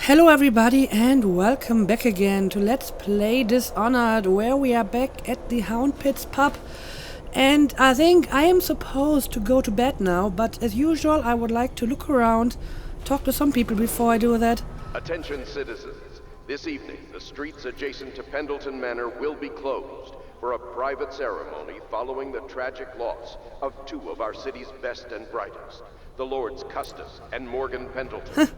Hello everybody and welcome back again to Let's Play Dishonored, where we are back at the Hound Pits pub. And I think I am supposed to go to bed now, but as usual I would like to look around, talk to some people before I do that. Attention citizens, this evening the streets adjacent to Pendleton Manor will be closed for a private ceremony following the tragic loss of two of our city's best and brightest, the Lords Custis and Morgan Pendleton.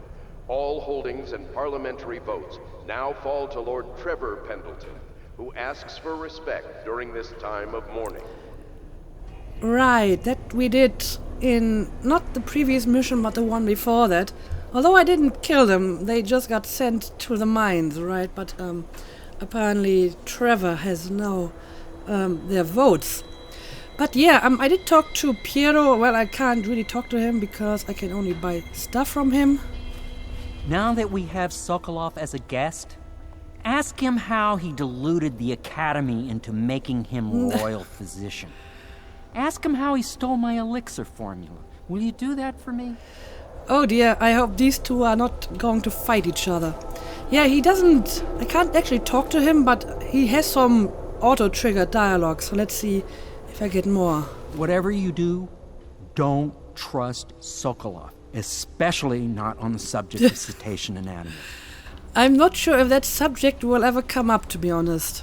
All holdings and parliamentary votes now fall to Lord Trevor Pendleton, who asks for respect during this time of mourning. Right, that we did in not the previous mission but the one before that. Although I didn't kill them, they just got sent to the mines, right? But apparently Trevor has now their votes. But yeah, I did talk to Piero. Well, I can't really talk to him because I can only buy stuff from him. Now that we have Sokolov as a guest, ask him how he deluded the Academy into making him royal physician. Ask him how he stole my elixir formula. Will you do that for me? Oh dear, I hope these two are not going to fight each other. Yeah, he doesn't... I can't actually talk to him, but he has some auto-triggered dialogue, so let's see if I get more. Whatever you do, don't trust Sokolov. Especially not on the subject of cetacean anatomy. I'm not sure if that subject will ever come up, to be honest.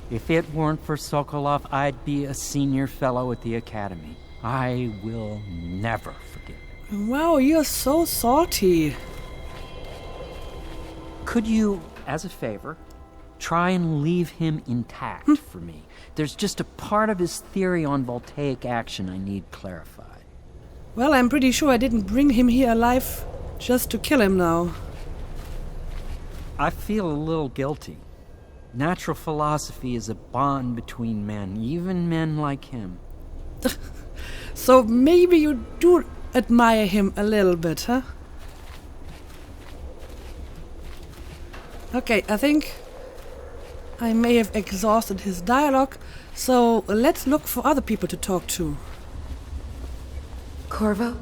If it weren't for Sokolov, I'd be a senior fellow at the Academy. I will never forget it. Wow, you're so salty. Could you, as a favor, try and leave him intact for me? There's just a part of his theory on voltaic action I need clarified. Well, I'm pretty sure I didn't bring him here alive just to kill him now. I feel a little guilty. Natural philosophy is a bond between men, even men like him. So maybe you do admire him a little bit, huh? Okay, I think I may have exhausted his dialogue, so let's look for other people to talk to. Corvo,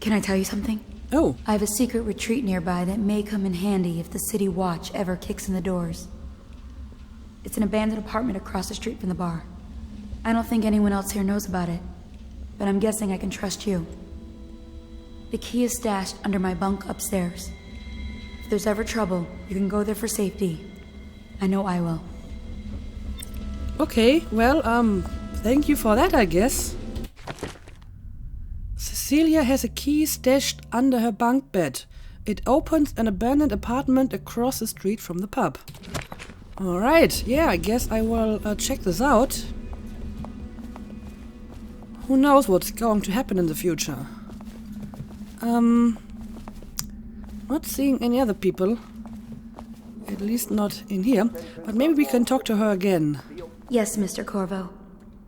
can I tell you something? Oh. I have a secret retreat nearby that may come in handy if the city watch ever kicks in the doors. It's an abandoned apartment across the street from the bar. I don't think anyone else here knows about it, but I'm guessing I can trust you. The key is stashed under my bunk upstairs. If there's ever trouble, you can go there for safety. I know I will. Okay, well, thank you for that, I guess. Cecilia has a key stashed under her bunk bed. It opens an abandoned apartment across the street from the pub. Alright, yeah, I guess I will check this out. Who knows what's going to happen in the future. Not seeing any other people. At least not in here. But maybe we can talk to her again. Yes, Mr. Corvo.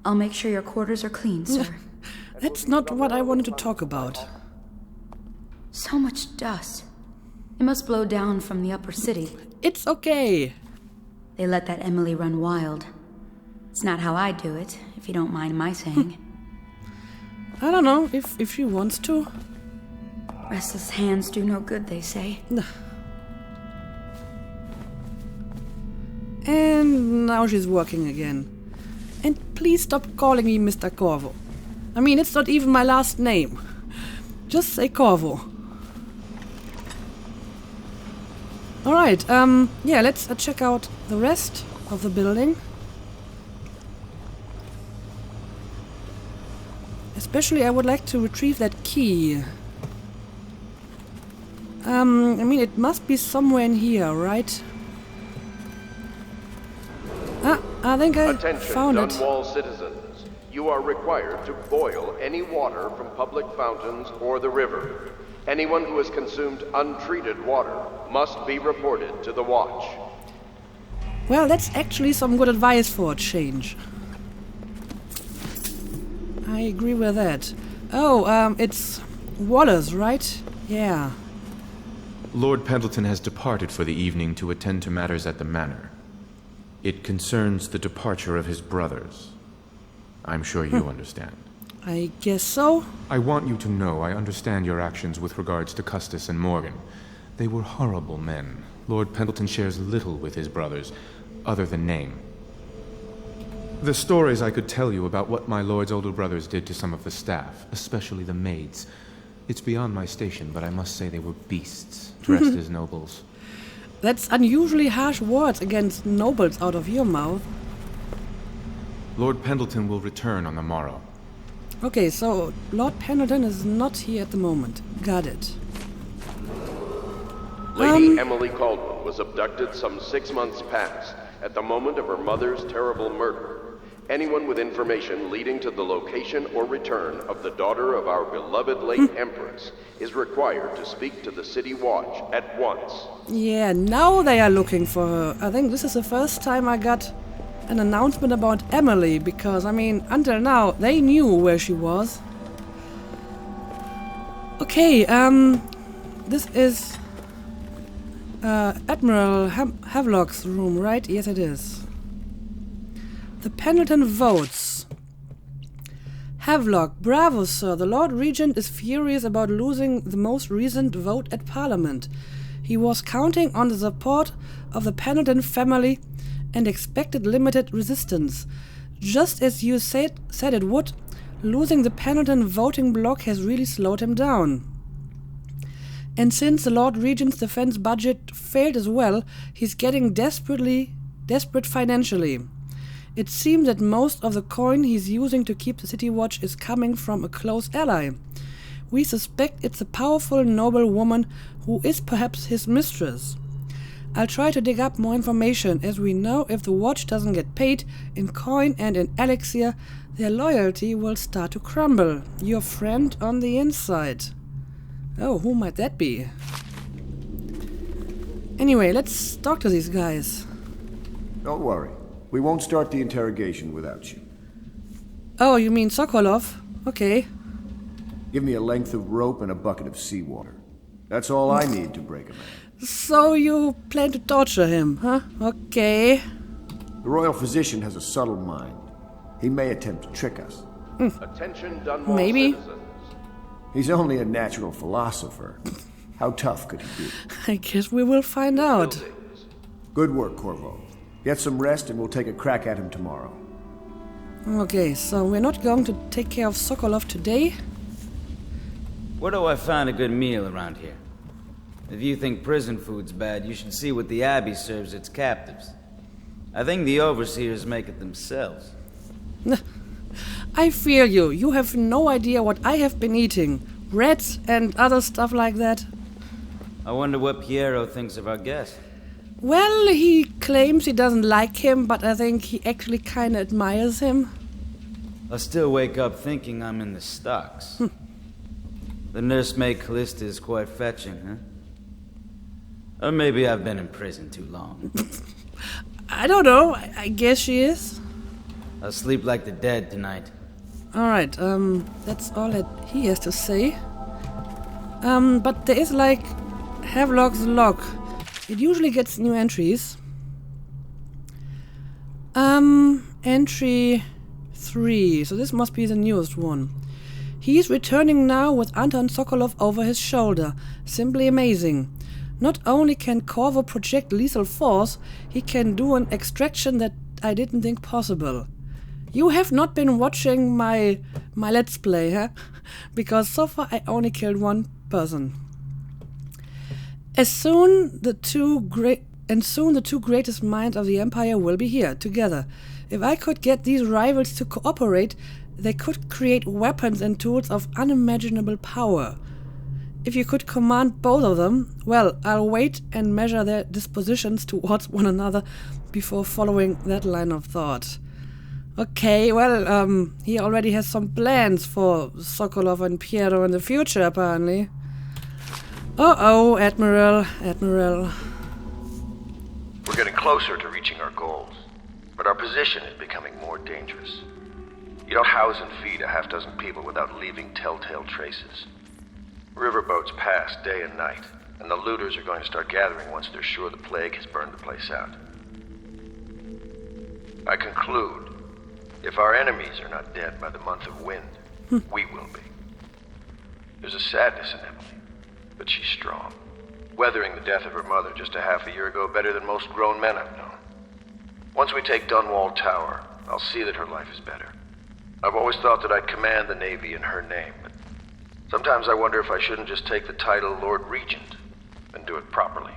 I'll make sure your quarters are clean, sir. That's not what I wanted to talk about. So much dust. It must blow down from the upper city. It's okay. They let that Emily run wild. It's not how I do it, if you don't mind my saying. I don't know, if she wants to. Restless hands do no good, they say. And now she's working again. And please stop calling me Mr. Corvo. I mean, it's not even my last name. Just say Corvo. Alright, yeah, let's check out the rest of the building. Especially, I would like to retrieve that key. I mean, it must be somewhere in here, right? Ah, I think I found it. Attention, Dunwall citizens. You are required to boil any water from public fountains or the river. Anyone who has consumed untreated water must be reported to the watch. Well, that's actually some good advice for a change. I agree with that. Oh, it's Wallace, right? Yeah. Lord Pendleton has departed for the evening to attend to matters at the manor. It concerns the departure of his brothers. I'm sure you understand. I guess so. I want you to know I understand your actions with regards to Custis and Morgan. They were horrible men. Lord Pendleton shares little with his brothers, other than name. The stories I could tell you about what my lord's older brothers did to some of the staff, especially the maids. It's beyond my station, but I must say they were beasts, dressed as nobles. That's unusually harsh words against nobles out of your mouth. Lord Pendleton will return on the morrow. Okay, so Lord Pendleton is not here at the moment. Got it. Lady Emily Caldwell was abducted some 6 months past, at the moment of her mother's terrible murder. Anyone with information leading to the location or return of the daughter of our beloved late Empress is required to speak to the City Watch at once. Yeah, now they are looking for her. I think this is the first time I got an announcement about Emily, because, I mean, until now, they knew where she was. Okay, this is Admiral Havelock's room, right? Yes, it is. The Pendleton votes. Havelock, bravo, sir. The Lord Regent is furious about losing the most recent vote at Parliament. He was counting on the support of the Pendleton family and expected limited resistance. Just as you said it would, losing the Pendleton voting bloc has really slowed him down. And since the Lord Regent's defense budget failed as well, he's getting desperate financially. It seems that most of the coin he's using to keep the City Watch is coming from a close ally. We suspect it's a powerful, noble woman who is perhaps his mistress. I'll try to dig up more information, as we know if the watch doesn't get paid in coin and in elixir, their loyalty will start to crumble. Your friend on the inside. Oh, who might that be? Anyway, let's talk to these guys. Don't worry. We won't start the interrogation without you. Oh, you mean Sokolov? Okay. Give me a length of rope and a bucket of seawater. That's all I need to break a man. So you plan to torture him, huh? Okay. The royal physician has a subtle mind. He may attempt to trick us. Attention, Dunwall Maybe. citizens. He's only a natural philosopher. How tough could he be? I guess we will find out. Buildings. Good work, Corvo. Get some rest and we'll take a crack at him tomorrow. Okay, so we're not going to take care of Sokolov today. Where do I find a good meal around here? If you think prison food's bad, you should see what the Abbey serves its captives. I think the overseers make it themselves. I feel you. You have no idea what I have been eating. Rats and other stuff like that. I wonder what Piero thinks of our guest. Well, he claims he doesn't like him, but I think he actually kinda admires him. I still wake up thinking I'm in the stocks. The nursemaid Callista is quite fetching, huh? Or maybe I've been in prison too long. I don't know. I guess she is. I'll sleep like the dead tonight. Alright, that's all that he has to say. But there is like Havelock's log. It usually gets new entries. Entry 3. So this must be the newest one. He is returning now with Anton Sokolov over his shoulder. Simply amazing. Not only can Corvo project lethal force, he can do an extraction that I didn't think possible. You have not been watching my Let's Play, huh? Because so far I only killed one person. Soon the two greatest minds of the Empire will be here, together. If I could get these rivals to cooperate, they could create weapons and tools of unimaginable power. If you could command both of them, well, I'll wait and measure their dispositions towards one another before following that line of thought. Okay, well, he already has some plans for Sokolov and Piero in the future, apparently. Uh-oh, Admiral. We're getting closer to reaching our goals, but our position is becoming more dangerous. You don't house and feed a half-dozen people without leaving telltale traces. Riverboats pass day and night, and the looters are going to start gathering once they're sure the plague has burned the place out. I conclude, if our enemies are not dead by the month of wind, We will be. There's a sadness in Emily, but she's strong. Weathering the death of her mother just a half a year ago better than most grown men I've known. Once we take Dunwall Tower, I'll see that her life is better. I've always thought that I'd command the Navy in her name, but sometimes I wonder if I shouldn't just take the title Lord Regent and do it properly.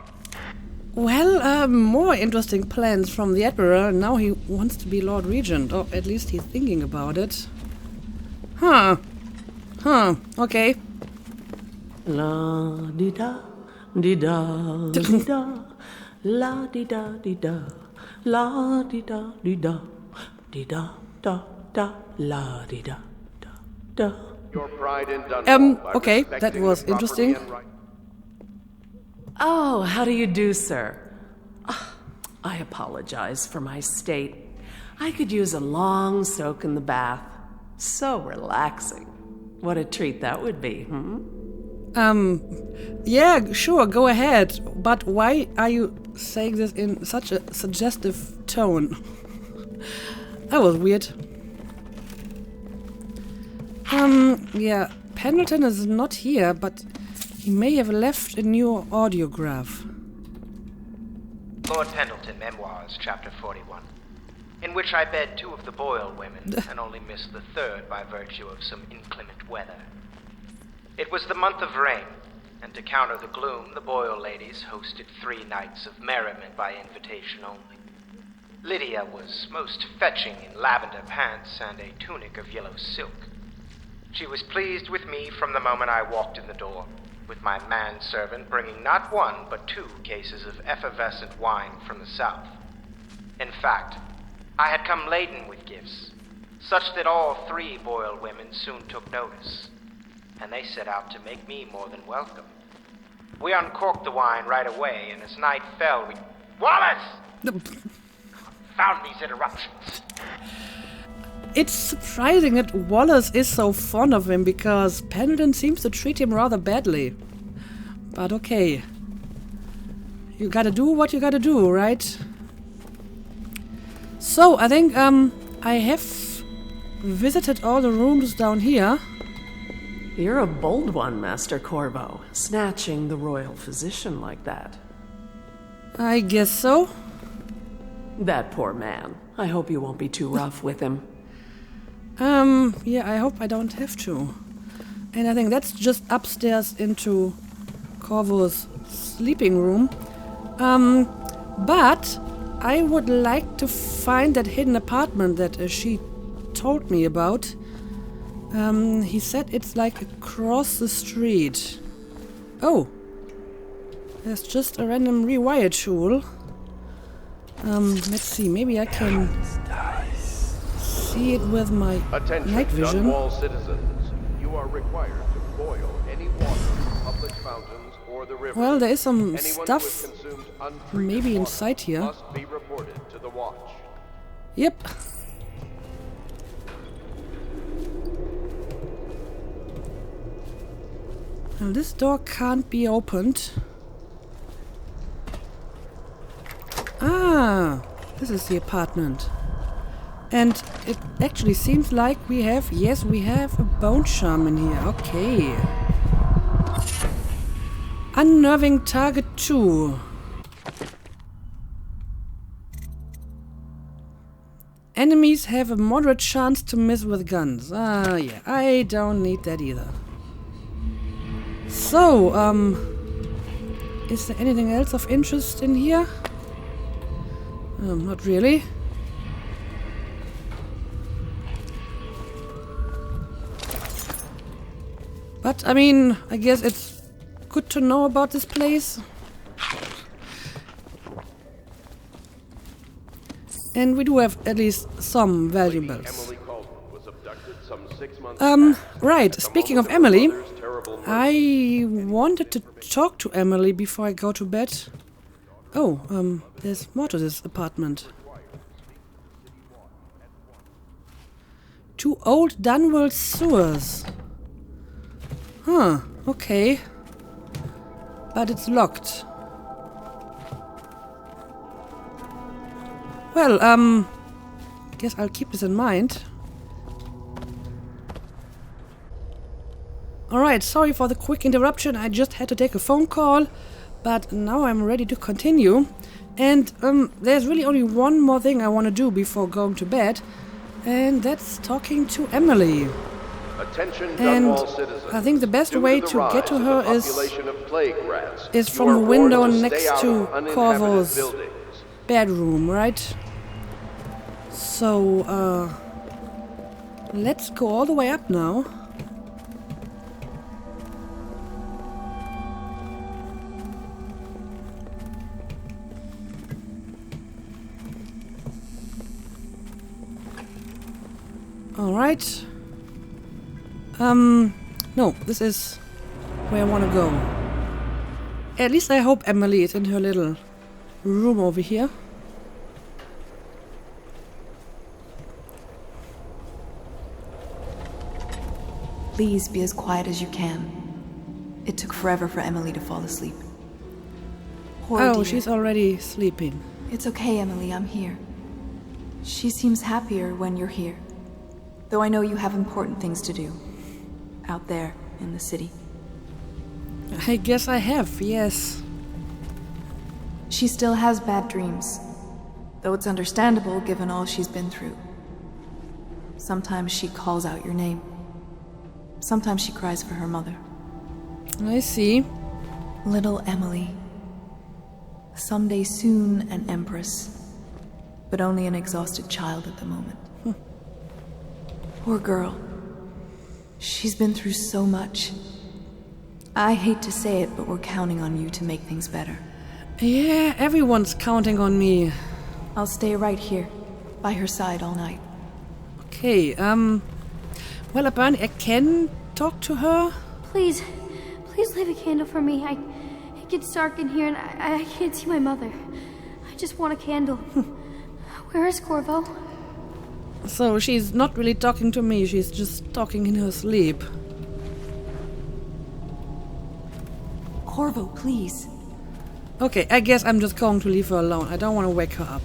Well, more interesting plans from the Admiral. Now he wants to be Lord Regent, or at least he's thinking about it. Huh, okay. La di da di da di da la di da di da la di da di da da la di da da. Your pride in Dunwall by Okay, that respecting was the property interesting. and right- Oh, how do you do, sir? I apologize for my state. I could use a long soak in the bath. So relaxing. What a treat that would be, Yeah, sure, go ahead. But why are you saying this in such a suggestive tone? That was weird. Yeah, Pendleton is not here, but he may have left a new audiograph. Lord Pendleton, Memoirs, Chapter 41, in which I bed 2 of the Boyle women and only missed the 3rd by virtue of some inclement weather. It was the month of rain, and to counter the gloom, the Boyle ladies hosted 3 nights of merriment by invitation only. Lydia was most fetching in lavender pants and a tunic of yellow silk. She was pleased with me from the moment I walked in the door, with my manservant bringing not 1 but 2 cases of effervescent wine from the south. In fact, I had come laden with gifts, such that all 3 Boyle women soon took notice, and they set out to make me more than welcome. We uncorked the wine right away, and as night fell, we... Wallace! Found these interruptions. It's surprising that Wallace is so fond of him, because Pendleton seems to treat him rather badly. But okay. You gotta do what you gotta do, right? So, I think, I have visited all the rooms down here. You're a bold one, Master Corvo, snatching the royal physician like that. I guess so. That poor man. I hope you won't be too rough with him. Yeah, I hope I don't have to. And I think that's just upstairs into Corvo's sleeping room. But I would like to find that hidden apartment that she told me about. He said it's like across the street. Oh! There's just a random rewire tool. Let's see, maybe I can see it with my Attention, night vision. Dunwall citizens. You are required to boil any water from public fountains or the river. Well, there is some Anyone who has stuff consumed untreated maybe water inside here. must be reported to the watch. Yep. Well, this door can't be opened. Ah, this is the apartment. And it actually seems like we have, yes, we have a bone charm in here. Okay. Unnerving target 2. Enemies have a moderate chance to miss with guns. Ah, yeah, I don't need that either. So, is there anything else of interest in here? Not really. But, I mean, I guess it's good to know about this place. And we do have at least some valuables. Emily Caldwell was abducted some 6 months back. Right, At the speaking of moment her Emily, mother's terrible murder. I wanted to talk to Emily before I go to bed. Oh, there's more to this apartment. 2 old Dunwall sewers. Huh, okay. But it's locked. Well, guess I'll keep this in mind. Alright, sorry for the quick interruption. I just had to take a phone call, but now I'm ready to continue. And there's really only one more thing I want to do before going to bed, and that's talking to Emily. Attention, And Dunwall citizens. I think the best Due way the to get rise to of her the population of plague rats, is you from are the warned window to stay next out to of uninhabited Corvo's buildings. bedroom, right? So, let's go all the way up now. Alright. No, this is where I want to go. At least I hope Emily is in her little room over here. Please be as quiet as you can. It took forever for Emily to fall asleep. Poor Oh, dear. she's already sleeping. It's okay, Emily, I'm here. She seems happier when you're here. Though I know you have important things to do. Out there, in the city. I guess I have, yes. She still has bad dreams. Though it's understandable given all she's been through. Sometimes she calls out your name. Sometimes she cries for her mother. I see. Little Emily. Someday soon an empress. But only an exhausted child at the moment. Poor girl. She's been through so much. I hate to say it, but we're counting on you to make things better. Yeah, everyone's counting on me. I'll stay right here, by her side all night. Okay, well, apparently I can talk to her. Please leave a candle for me. It gets dark in here and I can't see my mother. I just want a candle. Where is Corvo? So she's not really talking to me, she's just talking in her sleep. Corvo, please. Okay, I guess I'm just going to leave her alone. I don't want to wake her up.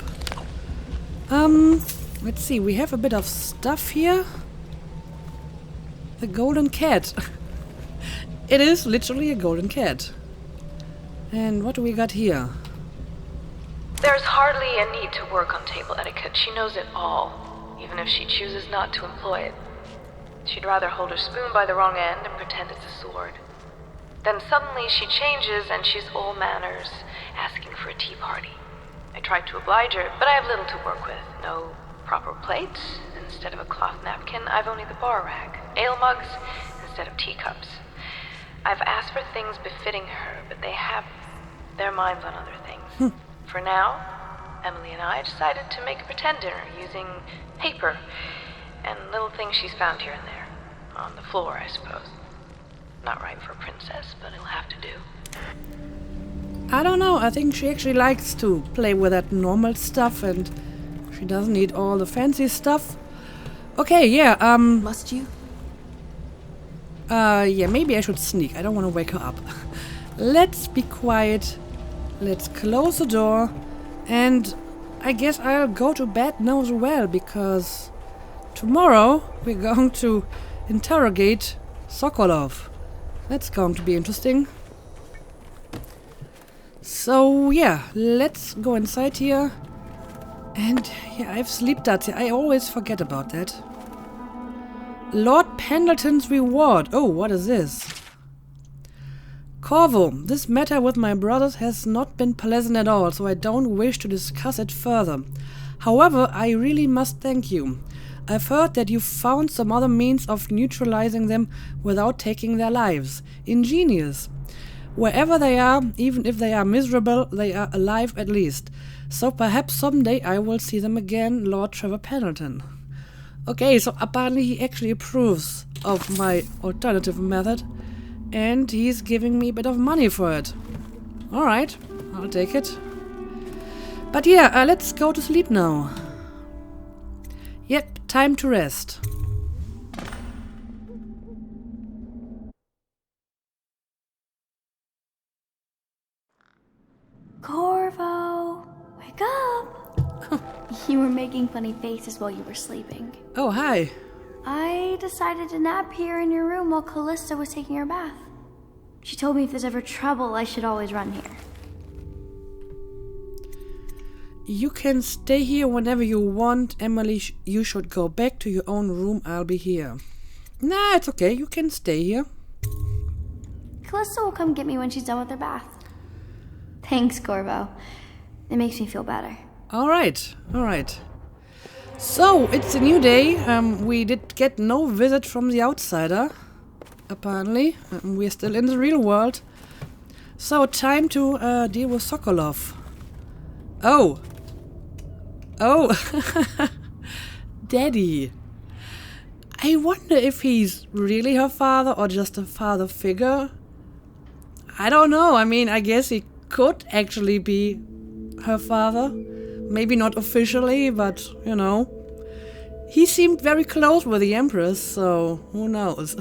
Let's see, we have a bit of stuff here. The golden cat. It is literally a golden cat. And what do we got here? There's hardly a need to work on table etiquette. She knows it all, even if she chooses not to employ it. She'd rather hold her spoon by the wrong end and pretend it's a sword. Then suddenly she changes and she's all manners, asking for a tea party. I tried to oblige her, but I have little to work with. No proper plates. Instead of a cloth napkin, I've only the bar rag. Ale mugs instead of teacups. I've asked for things befitting her, but they have their minds on other things. For now, Emily and I decided to make a pretend dinner using paper and little things she's found here and there. On the floor, I suppose. Not right for a princess, but it'll have to do. I don't know, I think she actually likes to play with that normal stuff and she doesn't need all the fancy stuff. Okay, yeah, Must you? yeah, maybe I should sneak. I don't want to wake her up. Let's be quiet. Let's close the door. And I guess I'll go to bed now as well, because tomorrow we're going to interrogate Sokolov. That's going to be interesting. So, yeah, let's go inside here. And, yeah, I have sleep duds. I always forget about that. Lord Pendleton's reward. Oh, what is this? Corvo, this matter with my brothers has not been pleasant at all, so I don't wish to discuss it further. However, I really must thank you. I've heard that you found some other means of neutralizing them without taking their lives. Ingenious. Wherever they are, even if they are miserable, they are alive at least. So perhaps someday I will see them again, Lord Trevor Pendleton. Okay, so apparently he actually approves of my alternative method. And he's giving me a bit of money for it. Alright, I'll take it. But yeah, let's go to sleep now. Yep, time to rest. Corvo, wake up! You were making funny faces while you were sleeping. Oh, hi. I decided to nap here in your room while Callista was taking her bath. She told me if there's ever trouble, I should always run here. You can stay here whenever you want. Emily, you should go back to your own room. I'll be here. Nah, it's okay. You can stay here. Callista will come get me when she's done with her bath. Thanks, Corvo. It makes me feel better. Alright, alright. So, it's a new day. We did get no visit from the outsider, apparently. We're still in the real world. So, time to deal with Sokolov. Oh! Oh! Daddy! I wonder if he's really her father or just a father figure. I don't know. I mean, I guess he could actually be her father. Maybe not officially, but, you know. He seemed very close with the Empress, so who knows.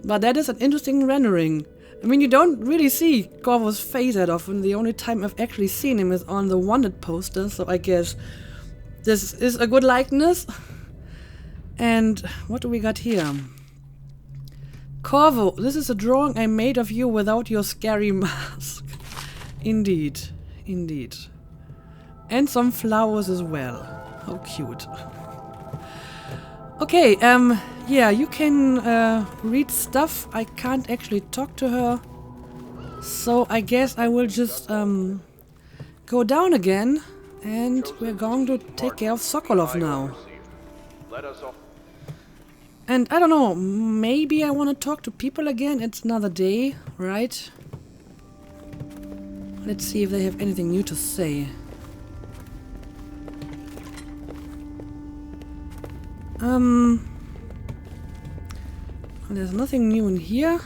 But that is an interesting rendering. I mean, you don't really see Corvo's face that often. The only time I've actually seen him is on the Wanted poster, so I guess this is a good likeness. And what do we got here? Corvo, this is a drawing I made of you without your scary mask. Indeed, indeed. And some flowers as well. How cute. Okay, yeah, you can read stuff. I can't actually talk to her. So I guess I will just go down again. And we're going to take care of Sokolov now. And I don't know, maybe I want to talk to people again. It's another day, right? Let's see if they have anything new to say. There's nothing new in here.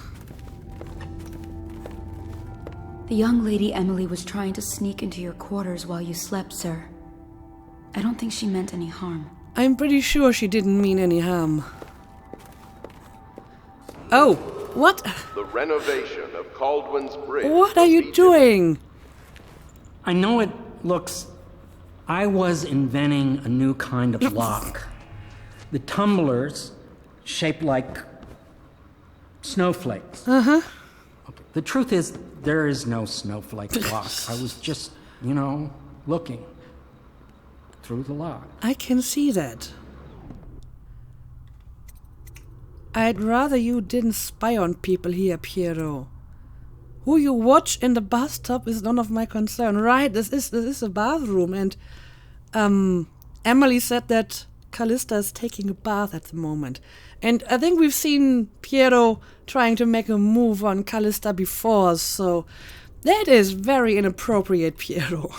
The young lady Emily was trying to sneak into your quarters while you slept, sir. I don't think she meant any harm. I'm pretty sure she didn't mean any harm. Oh, what? The renovation of Caldwell's Bridge. What are you doing? I know it looks... I was inventing a new kind of lock. The tumblers shaped like snowflakes. Uh-huh. Okay. The truth is, there is no snowflake lock. I was just, you know, looking through the lock. I can see that. I'd rather you didn't spy on people here, Piero. Who you watch in the bathtub is none of my concern. Right, this is a bathroom, and Emily said that Callista is taking a bath at the moment. And I think we've seen Piero trying to make a move on Callista before, so that is very inappropriate, Piero.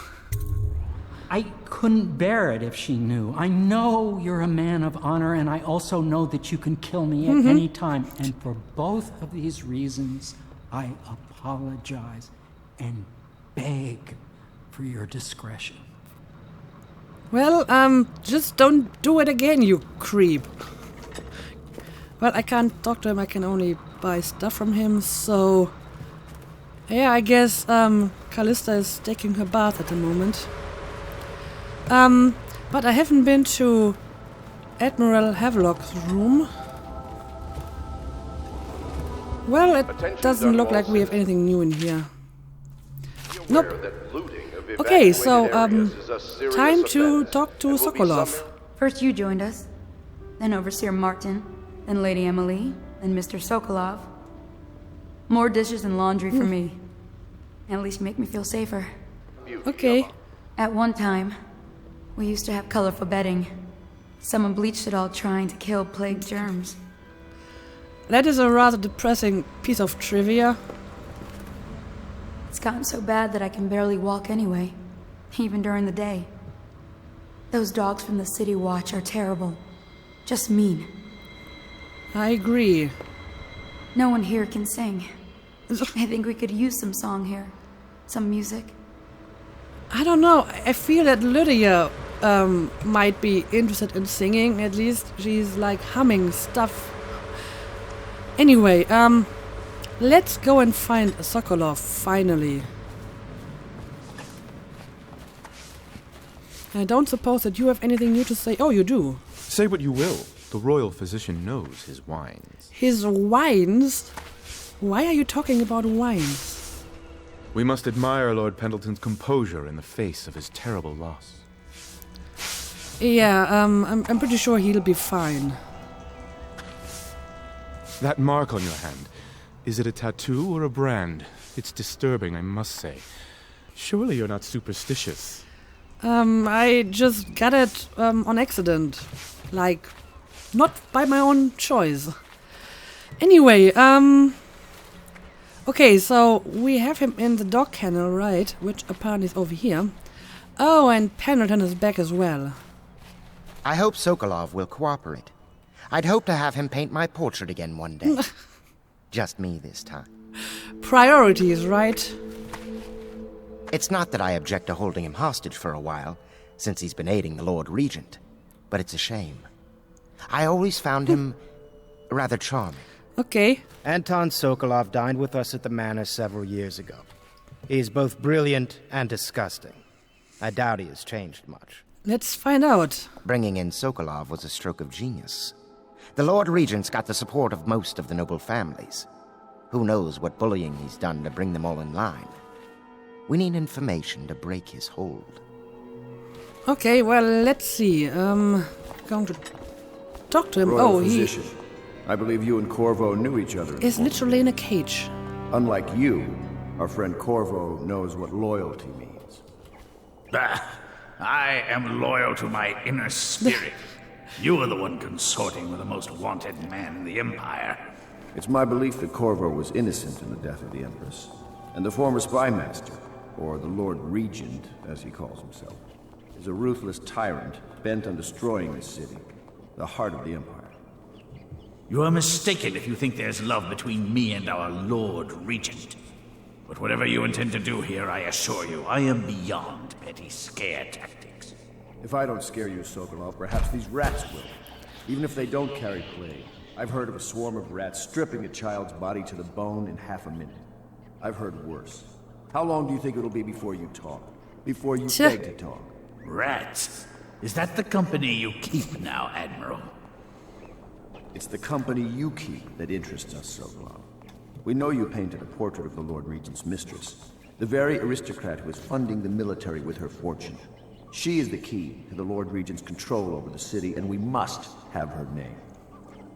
I couldn't bear it if she knew. I know you're a man of honor, and I also know that you can kill me at any time. And for both of these reasons, I apologize and beg for your discretion. Well, just don't do it again, you creep. Well, I can't talk to him, I can only buy stuff from him, so... Yeah, I guess, Callista is taking her bath at the moment. But I haven't been to Admiral Havelock's room. Well, it doesn't look like we have anything new in here. Nope. Okay, so, time to talk to Sokolov. First you joined us, then Overseer Martin, then Lady Emily, then Mr. Sokolov. More dishes and laundry for me. At least make me feel safer. Okay. At one time, we used to have colorful bedding. Someone bleached it all trying to kill plague germs. That is a rather depressing piece of trivia. It's gotten so bad that I can barely walk anyway, even during the day. Those dogs from the City Watch are terrible. Just mean. I agree. No one here can sing. I think we could use some song here. Some music. I don't know. I feel that Lydia might be interested in singing. At least she's like humming stuff. Anyway, let's go and find Sokolov, finally. I don't suppose that you have anything new to say. Oh, you do. Say what you will. The royal physician knows his wines. His wines? Why are you talking about wines? We must admire Lord Pendleton's composure in the face of his terrible loss. Yeah, I'm pretty sure he'll be fine. That mark on your hand, is it a tattoo or a brand? It's disturbing, I must say. Surely you're not superstitious. I just got it on accident. Like, not by my own choice. Anyway, okay, so we have him in the dog kennel, right? Which apparently is over here. Oh, and Pendleton is back as well. I hope Sokolov will cooperate. I'd hope to have him paint my portrait again one day. Just me this time. Priorities, right? It's not that I object to holding him hostage for a while, since he's been aiding the Lord Regent. But it's a shame. I always found him rather charming. Okay. Anton Sokolov dined with us at the manor several years ago. He's both brilliant and disgusting. I doubt he has changed much. Let's find out. Bringing in Sokolov was a stroke of genius. The Lord Regent's got the support of most of the noble families. Who knows what bullying he's done to bring them all in line. We need information to break his hold. Okay, well, let's see. Going to talk to him. Royal physician. I believe you and Corvo knew each other. Is literally in a cage. Unlike you, our friend Corvo knows what loyalty means. I am loyal to my inner spirit. You are the one consorting with the most wanted man in the Empire. It's my belief that Corvo was innocent in the death of the Empress, and the former spy master, or the Lord Regent, as he calls himself, is a ruthless tyrant bent on destroying this city, the heart of the Empire. You are mistaken if you think there's love between me and our Lord Regent. But whatever you intend to do here, I assure you, I am beyond petty scare tactics. If I don't scare you, Sokolov, perhaps these rats will. Even if they don't carry plague. I've heard of a swarm of rats stripping a child's body to the bone in half a minute. I've heard worse. How long do you think it'll be before you talk? Before you beg to talk? Rats? Is that the company you keep now, Admiral? It's the company you keep that interests us, Sokolov. We know you painted a portrait of the Lord Regent's mistress, the very aristocrat who is funding the military with her fortune. She is the key to the Lord Regent's control over the city, and we must have her name.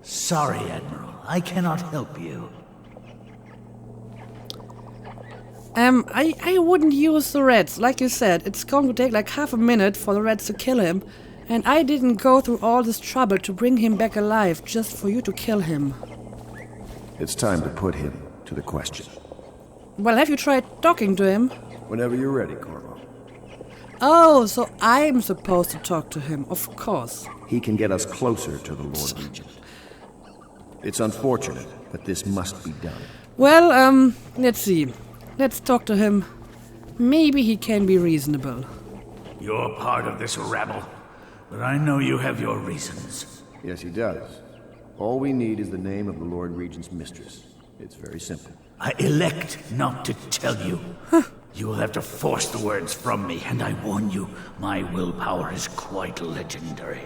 Sorry, Admiral. I cannot help you. I wouldn't use the rats. Like you said, it's going to take like half a minute for the rats to kill him. And I didn't go through all this trouble to bring him back alive just for you to kill him. It's time to put him to the question. Well, have you tried talking to him? Whenever you're ready, Corvo. Oh, so I'm supposed to talk to him, of course. He can get us closer to the Lord Regent. It's unfortunate, but this must be done. Well, let's see. Let's talk to him. Maybe he can be reasonable. You're part of this rabble, but I know you have your reasons. Yes, he does. All we need is the name of the Lord Regent's mistress. It's very simple. I elect not to tell you. You will have to force the words from me, and I warn you, my willpower is quite legendary.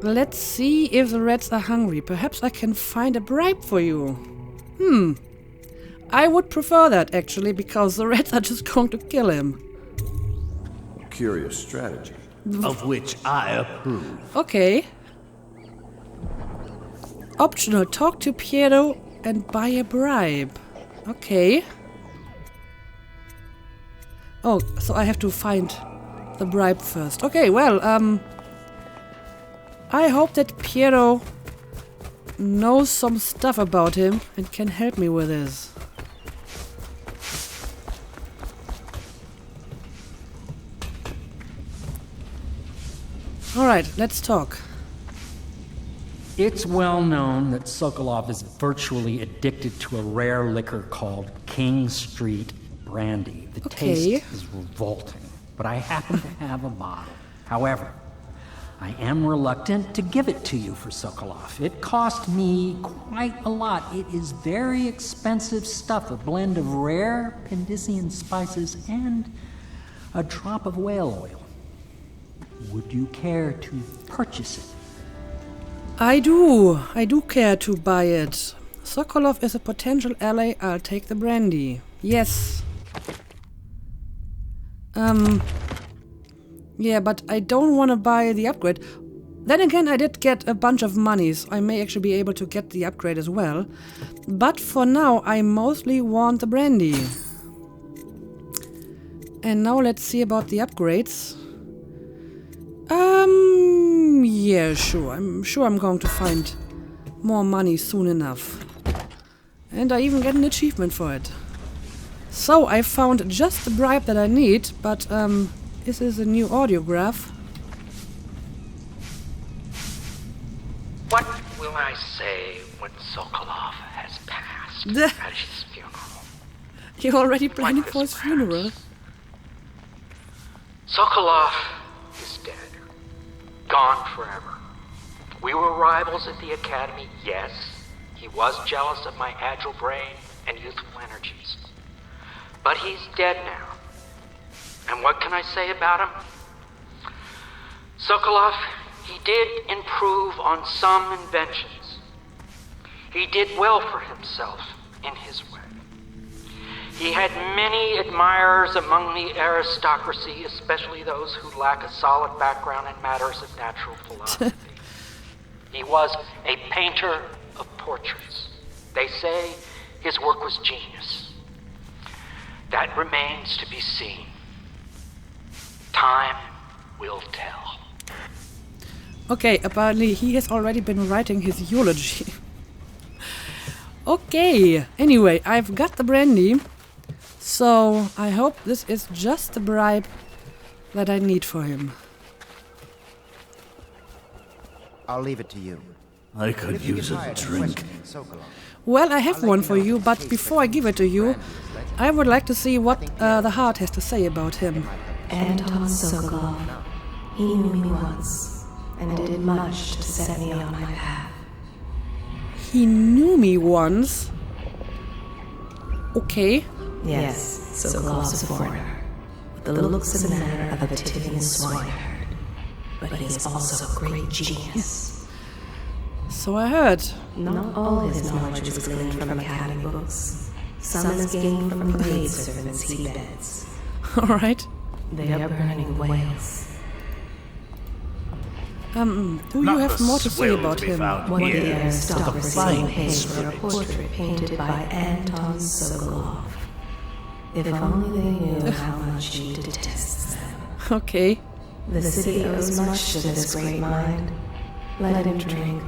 Let's see if the rats are hungry. Perhaps I can find a bribe for you. I would prefer that, actually, because the rats are just going to kill him. Curious strategy. Of which I approve. Okay. Optional, talk to Piero and buy a bribe. Okay. Oh, so I have to find the bribe first. Okay, well, I hope that Piero knows some stuff about him and can help me with this. Alright, let's talk. It's well known that Sokolov is virtually addicted to a rare liquor called King Street Brandy. The taste is revolting, but I happen to have a bottle. However, I am reluctant to give it to you for Sokolov. It cost me quite a lot. It is very expensive stuff, a blend of rare Pendician spices and a drop of whale oil. Would you care to purchase it? I do care to buy it. Sokolov is a potential ally. I'll take the brandy. Yes. Yeah, but I don't want to buy the upgrade. Then again, I did get a bunch of money, so I may actually be able to get the upgrade as well. But for now, I mostly want the brandy. And now let's see about the upgrades. Yeah, sure. I'm sure I'm going to find more money soon enough. And I even get an achievement for it. So, I found just the bribe that I need, but, this is a new audiograph. What will I say when Sokolov has passed at his funeral? You're already planning for his funeral? Sokolov is dead. Gone forever. We were rivals at the academy, yes. He was jealous of my agile brain and youthful energies. But he's dead now. And what can I say about him? Sokolov, he did improve on some inventions. He did well for himself in his way. He had many admirers among the aristocracy, especially those who lack a solid background in matters of natural philosophy. He was a painter of portraits. They say his work was genius. That remains to be seen. Time will tell. Okay, apparently he has already been writing his eulogy. Okay, anyway, I've got the brandy. So, I hope this is just the bribe that I need for him. I'll leave it to you. I could use a drink. Well, I have one for you, but before I give it to you, I would like to see what the heart has to say about him. Anton Sokolov. He knew me once, and did much to set me on my path. He knew me once? Okay. Yes, Sokolov's a foreigner, with the looks and manner of a Tivian swineherd. But he is also a great genius. So I heard. Not all his knowledge was gleaned from academy books. Some is gained from the maidservants he beds. Alright. They are burning whales. Do you have more to say about him? One of the aristocracy paid for a portrait painted by Anton Sokolov. If only they knew how much he detests them. Okay. The city owes much to this great mind. Let him drink,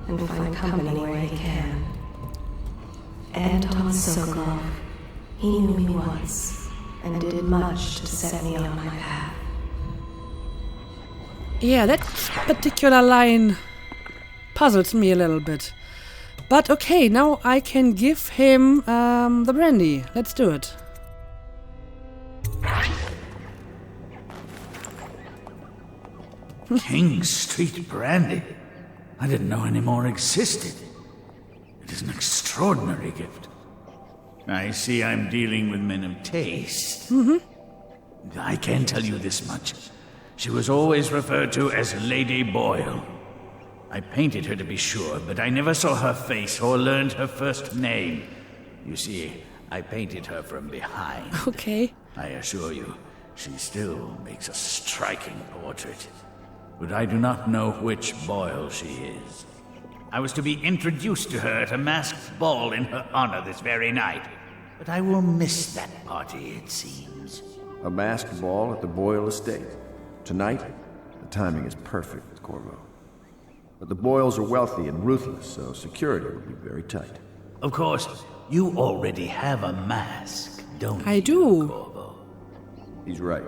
and find company where he can. Anton Sokolov, he knew me once, and did much to set me on my path. Yeah, that particular line puzzles me a little bit. But okay, now I can give him the brandy. Let's do it. King Street brandy? I didn't know any more existed. It is an extraordinary gift. I see I'm dealing with men of taste. I can tell you this much. She was always referred to as Lady Boyle. I painted her to be sure, but I never saw her face or learned her first name. You see, I painted her from behind. Okay. I assure you, she still makes a striking portrait. But I do not know which Boyle she is. I was to be introduced to her at a masked ball in her honor this very night. But I will miss that party, it seems. A masked ball at the Boyle estate. Tonight, the timing is perfect, Corvo. But the Boyles are wealthy and ruthless, so security will be very tight. Of course, you already have a mask, don't you? I do. Corvo? He's right.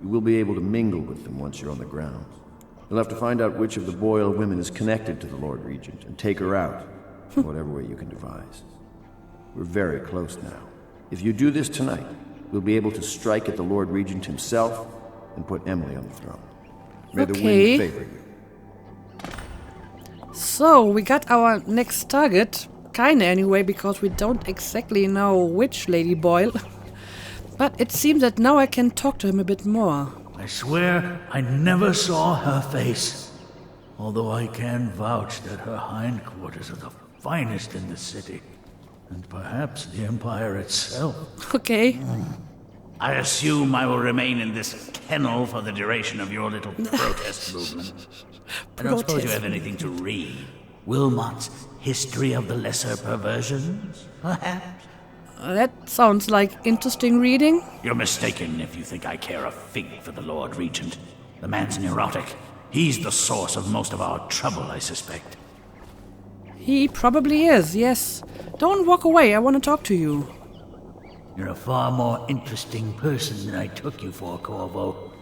You will be able to mingle with them once you're on the grounds. You'll have to find out which of the Boyle women is connected to the Lord Regent and take her out, in whatever way you can devise. We're very close now. If you do this tonight, we'll be able to strike at the Lord Regent himself and put Emily on the throne. May the wind favor you. So, we got our next target. Kinda anyway, because we don't exactly know which Lady Boyle. But it seems that now I can talk to him a bit more. I I swear I never saw her face, although I can vouch that her hindquarters are the finest in the city, and perhaps the Empire itself. Okay. I assume I will remain in this kennel for the duration of your little protest movement. I don't suppose you have anything to read. Wilmot's History of the Lesser Perversions, perhaps? That sounds like interesting reading. You're mistaken if you think I care a fig for the Lord Regent. The man's neurotic. He's the source of most of our trouble, I suspect. He probably is, yes. Don't walk away, I want to talk to you. You're a far more interesting person than I took you for, Corvo.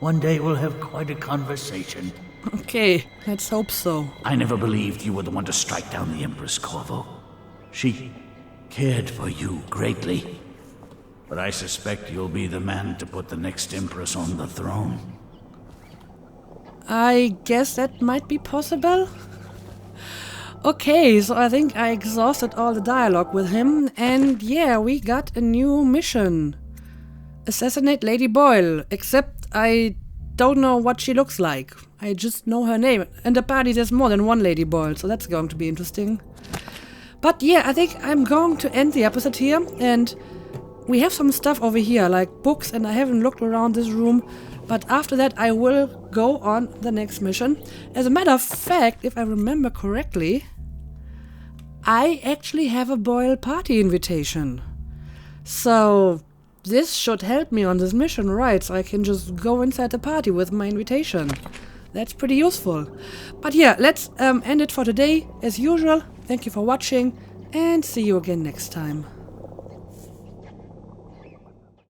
One day we'll have quite a conversation. Okay, let's hope so. I never believed you were the one to strike down the Empress, Corvo. She cared for you greatly. But I suspect you'll be the man to put the next Empress on the throne. I guess that might be possible. Okay, so I think I exhausted all the dialogue with him, and yeah, we got a new mission. Assassinate Lady Boyle, except I don't know what she looks like. I just know her name, and apparently there's more than one Lady Boyle, so that's going to be interesting. But yeah, I think I'm going to end the episode here, and we have some stuff over here, like books, and I haven't looked around this room, but after that I will go on the next mission. As a matter of fact, if I remember correctly, I actually have a Boyle party invitation. So this should help me on this mission, right? So I can just go inside the party with my invitation. That's pretty useful. But yeah, let's end it for today. As usual, thank you for watching, and see you again next time.